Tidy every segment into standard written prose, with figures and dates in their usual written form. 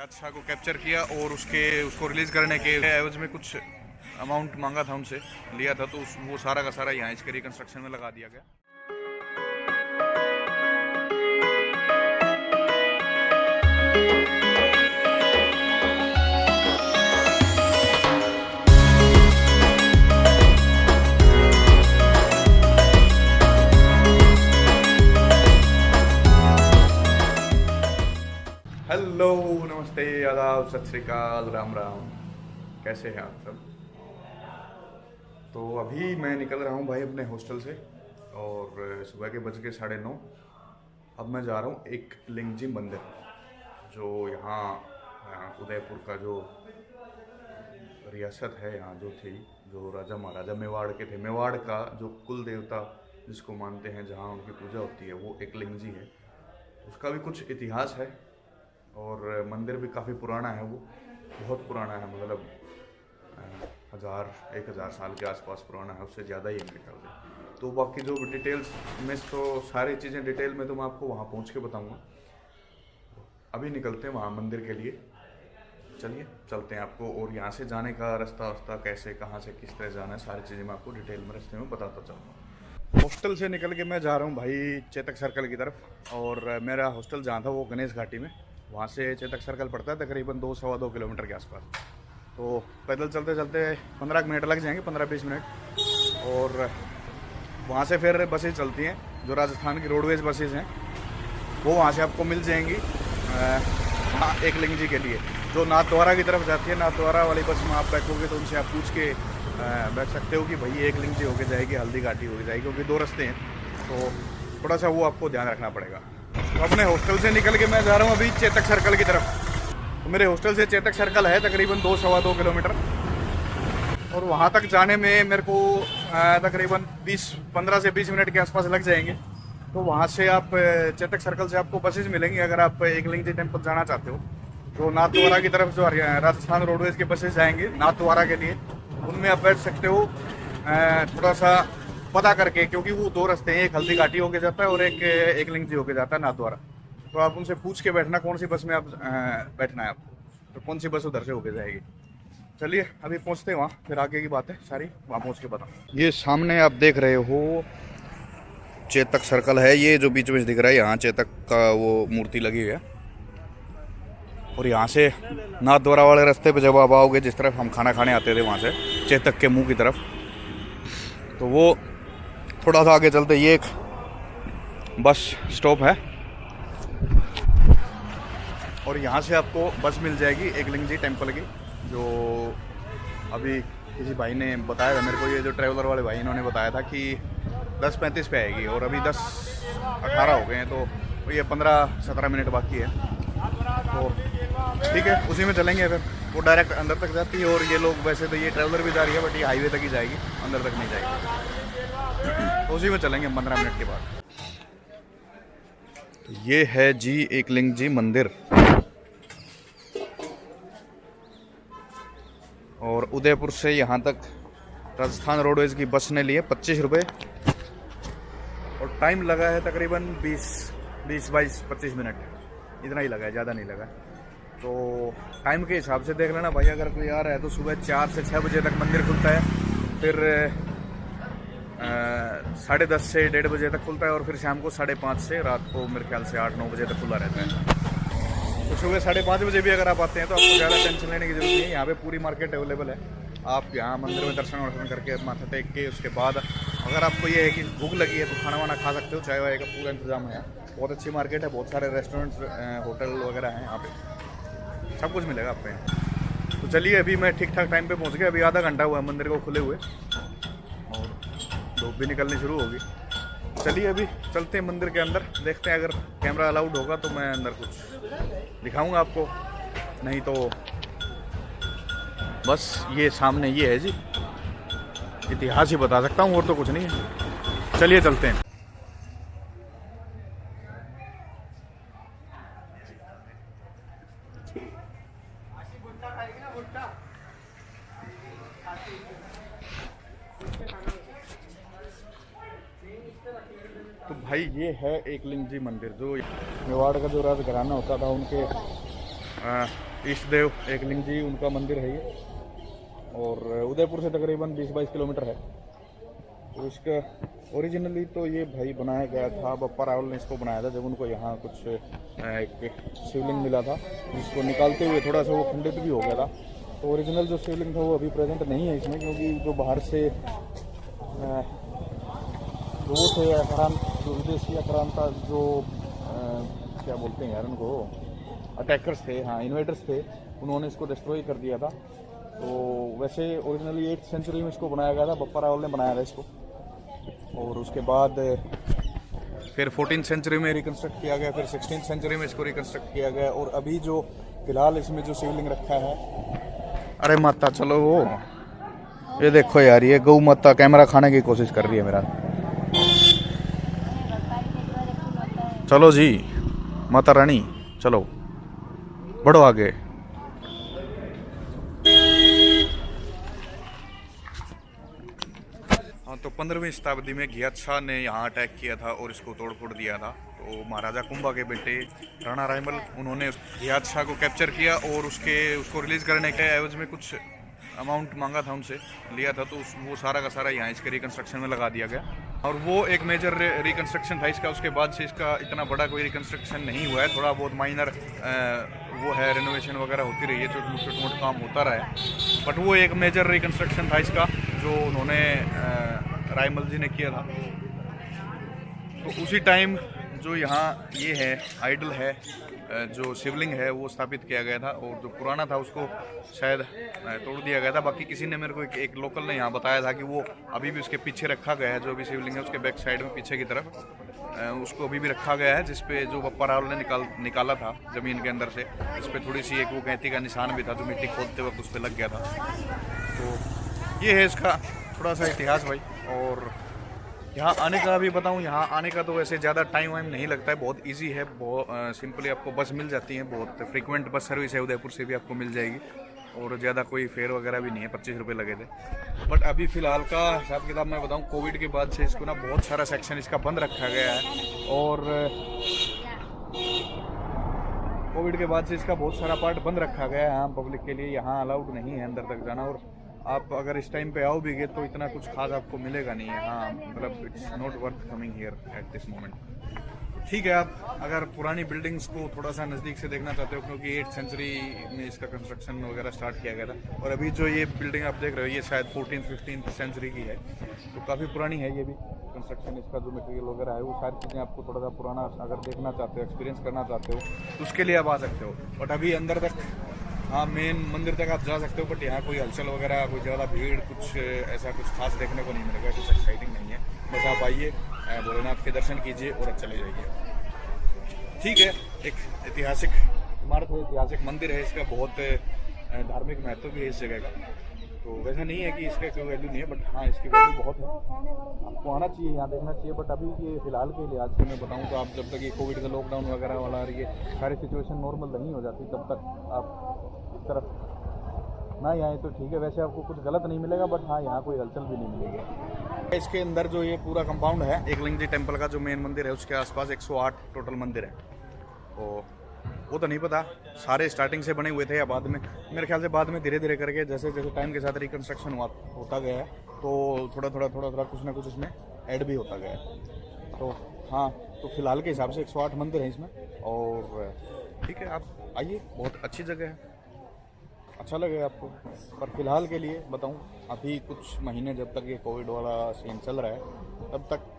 बादशाह को कैप्चर किया और उसको रिलीज़ करने के एवज में कुछ अमाउंट मांगा था, उनसे लिया था, तो वो सारा का सारा यहाँ इसके रिकंस्ट्रक्शन में लगा दिया गया। हेलो, नमस्ते, आदाब, सत श्री अकाल, राम राम। कैसे हैं आप सब? तो अभी मैं निकल रहा हूँ भाई अपने हॉस्टल से और सुबह के बज के 9:30। अब मैं जा रहा हूँ एक लिंगजी मंदिर, जो यहाँ उदयपुर का जो रियासत है, यहाँ जो थी, जो राजा महाराजा मेवाड़ के थे, मेवाड़ का जो कुल देवता जिसको मानते हैं, जहाँ उनकी पूजा होती है, वो एक लिंगजी है। उसका भी कुछ इतिहास है और मंदिर भी काफ़ी पुराना है, वो बहुत पुराना है, मतलब 1000-1000 साल के आसपास पुराना है, उससे ज़्यादा ही मेरे ख्याल से। तो बाकी जो डिटेल्स में, तो सारी चीज़ें डिटेल में तो मैं आपको वहाँ पहुँच के बताऊँगा। अभी निकलते हैं वहाँ मंदिर के लिए, चलिए चलते हैं आपको, और यहाँ से जाने का रास्ता कैसे, कहाँ से किस तरह जाना है, सारी चीज़ें मैं आपको डिटेल में रास्ते में बताता चलूँगा। हॉस्टल से निकल के मैं जा रहा हूँ भाई चेतक सर्कल की तरफ, और मेरा हॉस्टल जहाँ था वो गणेश घाटी में, वहाँ से चेतक सर्कल पड़ता है तकरीबन 2-2.25 किलोमीटर के आसपास। तो पैदल चलते चलते 15 मिनट लग जाएंगे, 15-20 मिनट। और वहाँ से फिर बसें चलती हैं, जो राजस्थान की रोडवेज बसेज हैं, वो वहाँ से आपको मिल जाएंगी एक लिंगजी के लिए, जो नाथद्वारा की तरफ जाती है। नाथद्वारा वाली बस में आप बैठोगे तो उनसे आप पूछ के बैठ सकते हो कि भाई एक लिंगजी होके जाएगी, हल्दी घाटी होके जाएगी, क्योंकि 2 रास्ते हैं, तो थोड़ा सा वो आपको ध्यान रखना पड़ेगा। तो अपने हॉस्टल से निकल के मैं जा रहा हूँ अभी चेतक सर्कल की तरफ। तो मेरे हॉस्टल से चेतक सर्कल है तकरीबन 2-2.25 किलोमीटर, और वहाँ तक जाने में मेरे को तकरीबन 15 से 20 मिनट के आसपास लग जाएंगे। तो वहाँ से आप चेतक सर्कल से आपको बसेज मिलेंगी अगर आप एक लिंगजी टेम्पल जाना चाहते हो। तो नाथद्वारा की तरफ जो राजस्थान रोडवेज के बसेज जाएंगे नाथद्वारा के लिए, उनमें आप बैठ सकते हो, थोड़ा सा पता करके, क्योंकि वो 2 रास्ते हैं, एक हल्दी घाटी होके जाता है और एक लिंगजी होके जाता है नाथद्वारा। तो आप उनसे पूछ के बैठना कौन सी बस में आप बैठना है आपको, तो कौन सी बस उधर से होके जाएगी। चलिए अभी पहुंचते हैं वहाँ, फिर आगे की बात है सारी वहाँ पहुँच के बताऊँ। ये सामने आप देख रहे हो चेतक सर्कल है, ये जो बीच में दिख रहा है, यहाँ चेतक का वो मूर्ति लगी हुई है। और यहाँ से नाथद्वारा वाले रास्ते पे जब आप आओगे, जिस तरफ हम खाना खाने आते थे वहाँ से चेतक के मुँह की तरफ, तो वो थोड़ा सा आगे चलते ये एक बस स्टॉप है, और यहाँ से आपको बस मिल जाएगी एक लिंगजी टेम्पल की, जो अभी किसी भाई ने बताया था मेरे को, ये जो ट्रैवलर वाले भाई इन्होंने बताया था कि 10:35 पे आएगी, और अभी 10:18 हो गए हैं, तो ये 15-17 मिनट बाकी है। तो ठीक है, उसी में चलेंगे फिर। वो डायरेक्ट अंदर तक जाती है, और ये लोग वैसे तो ये ट्रैवलर भी जा रही है, बट ये हाईवे तक ही जाएगी, अंदर तक नहीं जाएगी। तो उसी में चलेंगे 15 मिनट के बाद। तो ये है जी एक लिंगजी मंदिर, और उदयपुर से यहाँ तक राजस्थान रोडवेज की बस ने लिए 25 रुपये, और टाइम लगा है तकरीबन 20-22-25 मिनट, इतना ही लगा है, ज़्यादा नहीं लगा। तो टाइम के हिसाब से देख लेना भाई, अगर कोई आ रहा है तो सुबह 4 से 6 बजे तक मंदिर खुलता है, फिर 10:30 से 1:30 बजे तक खुलता है, और फिर शाम को 5:30 से रात को मेरे ख्याल से 8-9 बजे तक खुला रहता है। तो सुबह 5:30 बजे भी अगर आप आते हैं तो आपको ज़्यादा टेंशन लेने की जरूरत नहीं है, यहाँ पे पूरी मार्केट अवेलेबल है। आप यहाँ मंदिर में दर्शन करके माथा टेक के, उसके बाद अगर आपको ये है कि भूख लगी है तो खाना वाना खा सकते हो, चाय वाय का पूरा इंतजाम है। बहुत अच्छी मार्केट है, बहुत सारे रेस्टोरेंट्स, होटल वगैरह हैं यहाँ पे, सब कुछ मिलेगा आपको यहाँ। तो चलिए अभी मैं ठीक ठाक टाइम पे पहुँच गया, अभी आधा घंटा हुआ है मंदिर को खुले हुए, और धूप भी निकलनी शुरू होगी। चलिए अभी चलते हैं मंदिर के अंदर, देखते हैं, अगर कैमरा अलाउड होगा तो मैं अंदर कुछ दिखाऊंगा आपको, नहीं तो बस ये सामने ये है जी, इतिहास ही बता सकता हूँ, और तो कुछ नहीं है। चलिए चलते हैं। तो भाई ये है एक लिंगजी मंदिर, जो मेवाड़ का जो राजघराना होता था उनके इष्ट देव एकलिंग जी उनका मंदिर है ये, और उदयपुर से तकरीबन 20-22 किलोमीटर है। तो इसका ओरिजिनली तो ये भाई बनाया गया था, बप्पा रावल ने इसको बनाया था जब उनको यहाँ कुछ एक शिवलिंग मिला था, जिसको निकालते हुए थोड़ा सा वो खंडित भी हो गया था। तो ओरिजिनल जो शिवलिंग था वो अभी प्रेजेंट नहीं है इसमें, क्योंकि जो बाहर से वो थे आक्रांत, जो विदेशी आक्रांता, जो क्या बोलते हैं यार उनको, अटैकर्स थे, हाँ इन्वेडर्स थे, उन्होंने इसको डिस्ट्रॉय कर दिया था। तो वैसे ओरिजिनली 8th सेंचुरी में इसको बनाया गया था, बप्पा रावल ने बनाया था इसको, और उसके बाद फिर 14th सेंचुरी में रिकन्स्ट्रक्ट किया गया, फिर 16th सेंचुरी में इसको रिकन्स्ट्रक्ट किया गया, और अभी जो फिलहाल इसमें जो शिवलिंग रखा है, अरे माता चलो वो ये देखो यार, ये गौ माता कैमरा खाने की कोशिश कर रही है मेरा। चलो जी माता रानी चलो बढ़ो आगे। हाँ, तो 15वीं शताब्दी में घियात शाह ने यहाँ अटैक किया था और इसको तोड़ फोड़ दिया था। तो महाराजा कुंभा के बेटे राणा रायमल, उन्होंने घियात शाह को कैप्चर किया और उसको रिलीज करने के एवज में कुछ अमाउंट मांगा था उनसे, लिया था। तो वो सारा का सारा यहाँ इसके रिकन्स्ट्रक्शन में लगा दिया गया, और वो एक मेजर रिकन्स्ट्रक्शन था इसका। उसके बाद से इसका इतना बड़ा कोई रिकन्स्ट्रक्शन नहीं हुआ है, थोड़ा बहुत माइनर वो है, रेनोवेशन वगैरह होती रही है, छोटे मोटे काम होता रहा है। बट वो एक मेजर रिकन्स्ट्रक्शन था इसका जो उन्होंने रायमल जी ने किया था। तो उसी टाइम जो यहाँ ये है आइडल है, जो शिवलिंग है, वो स्थापित किया गया था, और जो पुराना था उसको शायद तोड़ दिया गया था। बाकी किसी ने मेरे को एक लोकल ने यहाँ बताया था कि वो अभी भी उसके पीछे रखा गया है, जो अभी शिवलिंग है उसके बैक साइड में पीछे की तरफ उसको अभी भी रखा गया है, जिसपे जो बप्पा रावल ने निकाला था ज़मीन के अंदर से, इस पर थोड़ी सी एक वो गैंती का निशान भी था जो मिट्टी खोदते वक्त उस पर लग गया था। तो ये है इसका थोड़ा सा इतिहास भाई। और यहाँ आने का भी बताऊँ, यहाँ आने का तो वैसे ज़्यादा टाइम वाइम नहीं लगता है, बहुत इजी है, बहुत सिंपली आपको बस मिल जाती है, बहुत फ्रीक्वेंट बस सर्विस है, उदयपुर से भी आपको मिल जाएगी, और ज़्यादा कोई फेयर वगैरह भी नहीं है, 25 रुपये लगे थे। बट अभी फ़िलहाल का हिसाब किताब मैं बताऊँ, कोविड के बाद से इसको ना बहुत सारा सेक्शन इसका बंद रखा गया है, और कोविड के बाद से इसका बहुत सारा पार्ट बंद रखा गया है। पब्लिक के लिए यहाँ अलाउड नहीं है अंदर तक जाना, और आप अगर इस टाइम पे आओ भी गए तो इतना कुछ खास आपको मिलेगा नहीं है। हाँ मतलब it's not worth coming here at this moment. ठीक है, आप अगर पुरानी बिल्डिंग्स को थोड़ा सा नज़दीक से देखना चाहते हो, क्योंकि 8th सेंचुरी में इसका कंस्ट्रक्शन वगैरह स्टार्ट किया गया था, और अभी जो ये बिल्डिंग आप देख रहे हो ये शायद 14th-15th सेंचुरी की है, तो काफ़ी पुरानी है ये भी कंस्ट्रक्शन। इसका जो मटेरियल वगैरह है वो सारी चीज़ें आपको थोड़ा सा पुराना अगर देखना चाहते हो, एक्सपीरियंस करना चाहते हो, तो उसके लिए आप आ सकते हो। बट अभी अंदर तक, हाँ मेन मंदिर तक आप जा सकते हो, बट यहाँ कोई हलचल वगैरह, कोई ज़्यादा भीड़, कुछ ऐसा कुछ खास देखने को नहीं मिलेगा, कुछ एक्साइटिंग नहीं है। बस आप आइए, भोलेनाथ के दर्शन कीजिए और चले जाइए। ठीक है, एक ऐतिहासिक इमारत है, ऐतिहासिक मंदिर है, इसका बहुत धार्मिक महत्व भी है इस जगह का। तो वैसा नहीं है कि इसका कोई वैल्यू नहीं है, बट हाँ इसकी वैल्यू बहुत है, आपको आना चाहिए, यहाँ देखना चाहिए। बट अभी ये फिलहाल के लिहाज से मैं बताऊँ तो आप जब तक ये कोविड का लॉकडाउन वगैरह वाला और ये सारी सिचुएशन नॉर्मल नहीं हो जाती, तब तक आप इस तरफ ना आए तो ठीक है। वैसे आपको कुछ गलत नहीं मिलेगा, बट हाँ यहाँ कोई हलचल भी नहीं मिलेगी। इसके अंदर जो ये पूरा कंपाउंड है, एकलिंग जी टेम्पल का जो मेन मंदिर है, उसके आसपास 108 टोटल मंदिर है। तो वो तो नहीं पता सारे स्टार्टिंग से बने हुए थे या बाद में, मेरे ख्याल से बाद में धीरे धीरे करके जैसे जैसे टाइम के साथ रिकन्स्ट्रक्शन होता गया है, तो थोड़ा थोड़ा कुछ ना कुछ इसमें ऐड भी होता गया है। तो हाँ, तो फिलहाल के हिसाब से 108 मंदिर हैं इसमें, और ठीक है आप आइए, बहुत अच्छी जगह है, अच्छा लगेगा आपको। पर फिलहाल के लिए बताऊं, अभी कुछ महीने जब तक ये कोविड वाला सीन चल रहा है, तब तक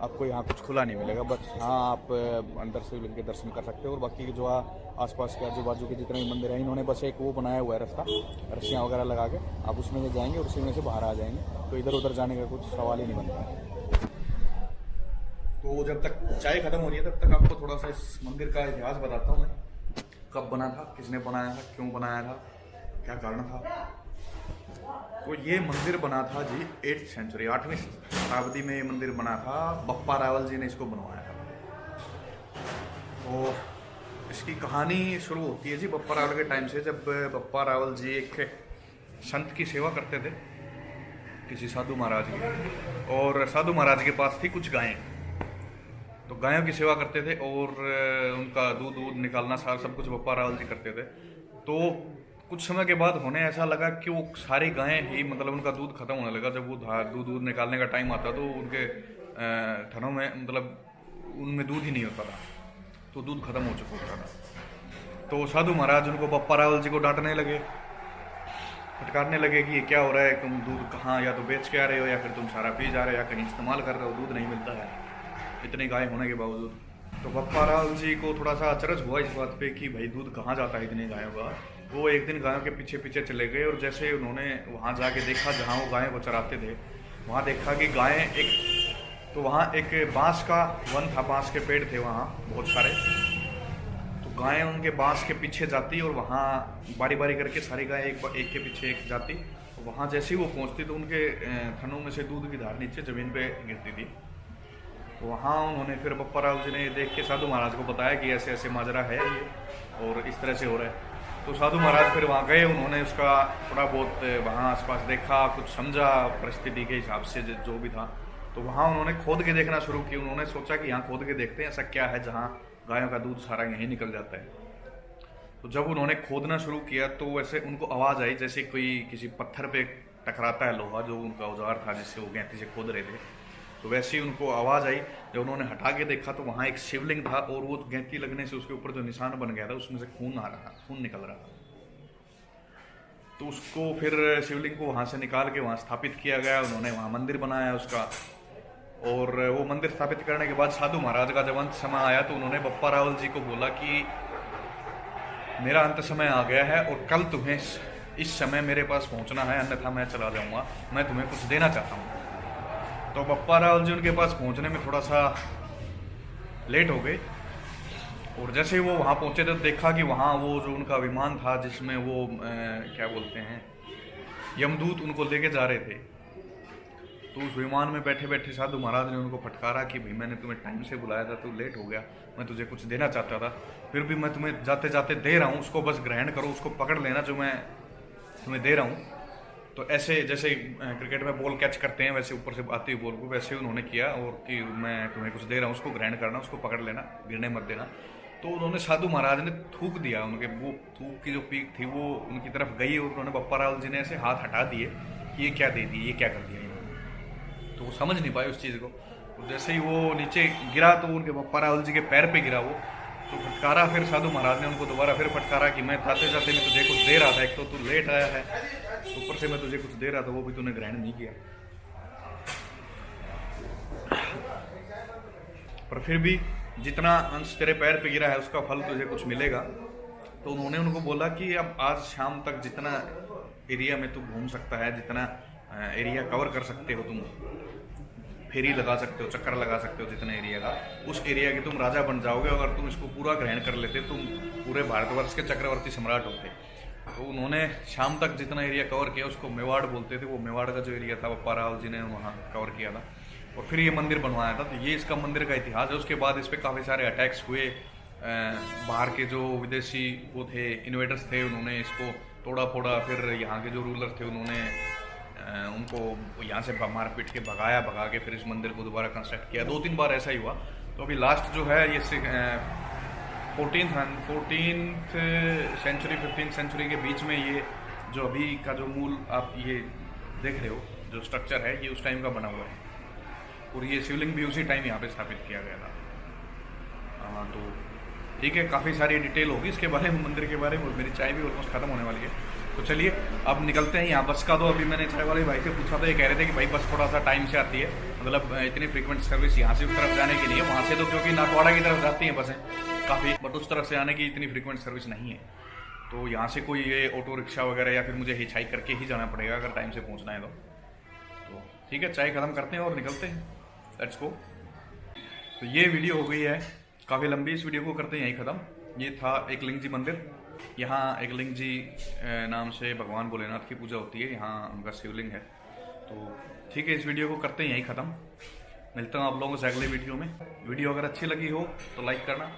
आपको यहाँ कुछ खुला नहीं मिलेगा। बट हाँ, आप अंदर से के दर्शन कर सकते हो, और बाकी जो आसपास के आजू बाजू के जितने भी मंदिर हैं, इन्होंने बस एक वो बनाया हुआ है रास्ता, रस्सियाँ वगैरह लगा के, आप उसमें से जाएंगे और उसी में से बाहर आ जाएंगे, तो इधर उधर जाने का कुछ सवाल ही नहीं बनता है। तो जब तक चाय ख़त्म हो रही है तब तक आपको थोड़ा सा इस मंदिर का इतिहास बताता हूँ मैं, कब बना था, किसने बनाया था, क्यों बनाया था, क्या कारण था। तो ये मंदिर बना था जी 8th सेंचुरी, 8वीं शताब्दी में ये मंदिर बना था, बप्पा रावल जी ने इसको बनवाया था। तो इसकी कहानी शुरू होती है जी बप्पा रावल के टाइम से, जब बप्पा रावल जी एक संत की सेवा करते थे, किसी साधु महाराज की, और साधु महाराज के पास थी कुछ गायें, तो गायों की सेवा करते थे, और उनका दूध निकालना सारा सब कुछ बप्पा रावल जी करते थे। तो कुछ समय के बाद होने ऐसा लगा कि वो सारी गायें ही मतलब उनका दूध खत्म होने लगा। जब वो दूध निकालने का टाइम आता तो उनके थनों में मतलब उनमें दूध ही नहीं होता था, तो दूध खत्म हो चुका होता था। तो साधु महाराज उनको बप्पा रावल जी को डांटने लगे, फटकारने लगे कि ये क्या हो रहा है, तुम दूध कहाँ या तो बेच के आ रहे हो या फिर तुम सारा पी जा रहे हो या कहीं इस्तेमाल कर रहे हो, दूध नहीं मिलता है इतनी गाय होने के बावजूद। तो बप्पा रावल जी को थोड़ा सा अचरज हुआ इस बात पे कि भाई दूध कहाँ जाता है इतनी गायों का। वो एक दिन गायों के पीछे पीछे चले गए और जैसे उन्होंने वहाँ जाके देखा जहाँ वो गायें को चराते थे, वहाँ देखा कि गायें तो वहाँ एक बांस का वन था, बांस के पेड़ थे वहाँ बहुत सारे। तो गायें उनके बांस के पीछे जाती और वहाँ बारी बारी करके सारी गायें एक के पीछे एक जाती। तो वहाँ जैसे ही वो पहुँचती तो उनके थनों में से दूध की धार नीचे ज़मीन पे गिरती थी। तो वहाँ उन्होंने फिर बप्पा रावल जी ने देख के साधु महाराज को बताया कि ऐसे ऐसे माजरा है ये और इस तरह से हो रहा है। तो साधु महाराज फिर वहाँ गए, उन्होंने उसका थोड़ा बहुत वहाँ आसपास देखा, कुछ समझा परिस्थिति के हिसाब से जो भी था। तो वहाँ उन्होंने खोद के देखना शुरू किया। उन्होंने सोचा कि यहाँ खोद के देखते हैं ऐसा क्या है जहाँ गायों का दूध सारा यहीं निकल जाता है। तो जब उन्होंने खोदना शुरू किया तो वैसे उनको आवाज़ आई जैसे कोई किसी पत्थर पे टकराता है लोहा, जो उनका औजार था जिससे वो गैंती से खोद रहे थे। तो वैसे ही उनको आवाज़ आई। जब उन्होंने हटा के देखा तो वहाँ एक शिवलिंग था और वो गैंती लगने से उसके ऊपर जो निशान बन गया था उसमें से खून आ रहा था, खून निकल रहा था। तो उसको फिर शिवलिंग को वहाँ से निकाल के वहाँ स्थापित किया गया। उन्होंने वहाँ मंदिर बनाया उसका, और वो मंदिर स्थापित करने के बाद साधु महाराज का जब अंत समय आया तो उन्होंने बप्पा रावल जी को बोला कि मेरा अंत समय आ गया है और कल तुम्हें इस समय मेरे पास पहुँचना है, अन्यथा मैं चला जाऊँगा, मैं तुम्हें कुछ देना चाहता हूँ। तो बप्पा रावल जी उनके पास पहुंचने में थोड़ा सा लेट हो गए, और जैसे ही वो वहाँ पहुंचे तो देखा कि वहाँ वो जो उनका विमान था जिसमें वो क्या बोलते हैं यमदूत उनको लेके जा रहे थे। तो उस विमान में बैठे बैठे साधु महाराज ने उनको फटकारा कि भाई मैंने तुम्हें टाइम से बुलाया था, तू लेट हो गया, मैं तुझे कुछ देना चाहता था, फिर भी मैं तुम्हें जाते जाते दे रहा हूँ, उसको बस ग्रहण करो, उसको पकड़ लेना जो मैं तुम्हें दे रहा हूँ। तो ऐसे जैसे क्रिकेट में बॉल कैच करते हैं वैसे ऊपर से आती हुई बॉल को वैसे उन्होंने किया, और कि मैं तुम्हें कुछ दे रहा हूँ, उसको ग्रहण करना, उसको पकड़ लेना, गिरने मत देना। तो उन्होंने साधु महाराज ने थूक दिया, उनके वो थूक की जो पीक थी वो उनकी तरफ गई और उन्होंने बप्पा रावल जी ने ऐसे हाथ हटा दिए कि ये क्या दे दिए, ये क्या कर दिया इन्होंने। तो वो समझ नहीं पाए उस चीज़ को। तो जैसे ही वो नीचे गिरा तो उनके बप्पा रावल जी के पैर पे गिरा वो, तो फटकारा। फिर साधु महाराज ने उनको दोबारा फिर फटकारा कि मैं जाते जाते मैं तुझे कुछ दे रहा था, एक तो तू लेट आया है, ऊपर से मैं तुझे कुछ दे रहा था वो भी तूने ग्रहण नहीं किया। पर फिर भी जितना अंश तेरे पैर पे गिरा है उसका फल तुझे कुछ मिलेगा। तो उन्होंने उनको बोला कि अब आज शाम तक जितना एरिया में तू घूम सकता है, जितना एरिया कवर कर सकते हो, तुम फेरी लगा सकते हो, चक्कर लगा सकते हो जितने एरिया का, उस एरिया के तुम राजा बन जाओगे। अगर तुम इसको पूरा ग्रहण कर लेते तुम पूरे भारतवर्ष के चक्रवर्ती सम्राट होते। तो उन्होंने शाम तक जितना एरिया कवर किया उसको मेवाड़ बोलते थे, वो मेवाड़ का जो एरिया था बप्पा रावल जी ने वहाँ कवर किया था और फिर ये मंदिर बनवाया था। तो ये इसका मंदिर का इतिहास है। उसके बाद इस पर काफ़ी सारे अटैक्स हुए, बाहर के जो विदेशी वो थे इन्वेडर्स थे, उन्होंने इसको तोड़ा फोड़ा। फिर यहाँ के जो रूलर थे उन्होंने उनको यहाँ से मार पीट के भगा के फिर इस मंदिर को दोबारा कंस्ट्रक्ट किया। 2-3 बार ऐसा ही हुआ। तो अभी लास्ट जो है ये 14th सेंचुरी 15th सेंचुरी के बीच में ये जो अभी का जो मूल आप ये देख रहे हो जो स्ट्रक्चर है ये उस टाइम का बना हुआ है, और ये शिवलिंग भी उसी टाइम यहाँ पे स्थापित किया गया था। तो ठीक है, काफ़ी सारी डिटेल होगी इसके बारे में, मंदिर के बारे में। मेरी चाय भी ऑलमोस्ट खत्म होने वाली है, तो चलिए अब निकलते हैं। यहाँ बस का तो अभी मैंने चाय वाले भाई से पूछा था, ये कह रहे थे कि भाई बस थोड़ा सा टाइम से आती है, मतलब इतनी फ्रीक्वेंट सर्विस यहाँ से उस तरफ जाने की नहीं है। वहाँ से तो क्योंकि नाथवाड़ा की तरफ जाती हैं बसें काफ़ी, बट उस तरफ से आने की इतनी फ्रीक्वेंट सर्विस नहीं है। तो यहाँ से कोई ये ऑटो रिक्शा वगैरह या फिर मुझे हिचहाइक करके ही जाना पड़ेगा अगर टाइम से पहुँचना है तो ठीक है, चाय ख़त्म करते हैं और निकलते हैं। Let's go. तो ये वीडियो हो गई है काफ़ी लंबी, इस वीडियो को करते हैं यहीं ख़त्म। ये था एकलिंग जी मंदिर। यहाँ एकलिंग जी नाम से भगवान भोलेनाथ की पूजा होती है, यहाँ उनका शिवलिंग है। तो ठीक है, इस वीडियो को करते हैं यहीं ख़त्म। मिलता हूँ आप लोगों से अगले वीडियो में। वीडियो अगर अच्छी लगी हो तो लाइक करना,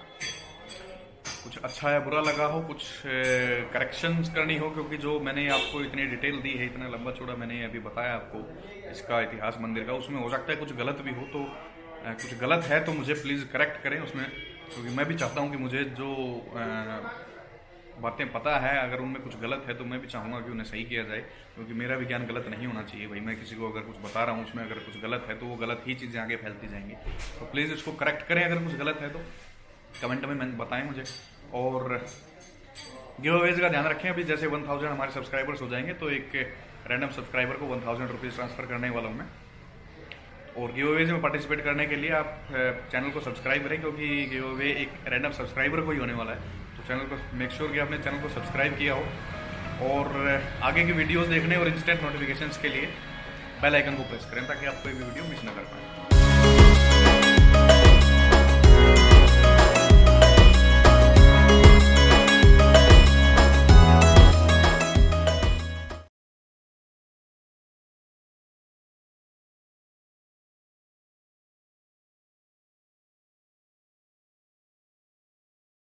कुछ अच्छा या बुरा लगा हो, कुछ करेक्शंस करनी हो, क्योंकि जो मैंने आपको इतनी डिटेल दी है, इतना लंबा चौड़ा मैंने अभी बताया आपको इसका इतिहास मंदिर का, उसमें हो सकता है कुछ गलत भी हो। तो कुछ गलत है तो मुझे प्लीज़ करेक्ट करें उसमें, क्योंकि मैं भी चाहता हूँ कि मुझे जो बातें पता है, अगर उनमें कुछ गलत है तो मैं भी चाहूँगा कि उन्हें सही किया जाए, क्योंकि मेरा भी ज्ञान गलत नहीं होना चाहिए भाई। मैं किसी को अगर कुछ बता रहा हूँ उसमें अगर कुछ गलत है तो वो गलत ही चीज़ें आगे फैलती जाएंगी। तो प्लीज़ इसको करेक्ट करें, अगर कुछ गलत है तो कमेंट में बताएं मुझे। और गिव अवेज का ध्यान रखें, अभी जैसे 1000 हमारे सब्सक्राइबर्स हो जाएंगे तो एक रैंडम सब्सक्राइबर को 1000 रुपीज़ ट्रांसफ़र करने वाला हूँ मैं। और गिव अवेज में पार्टिसिपेट करने के लिए आप चैनल को सब्सक्राइब करें, क्योंकि गिव अवे एक रैंडम सब्सक्राइबर को ही होने वाला है। तो चैनल को मेक श्योर कि आपने चैनल को सब्सक्राइब किया हो, और आगे की वीडियोस देखने और इंस्टेंट नोटिफिकेशंस के लिए बेल आइकन को प्रेस करें ताकि आप कोई भी वीडियो मिस ना कर पाएँ।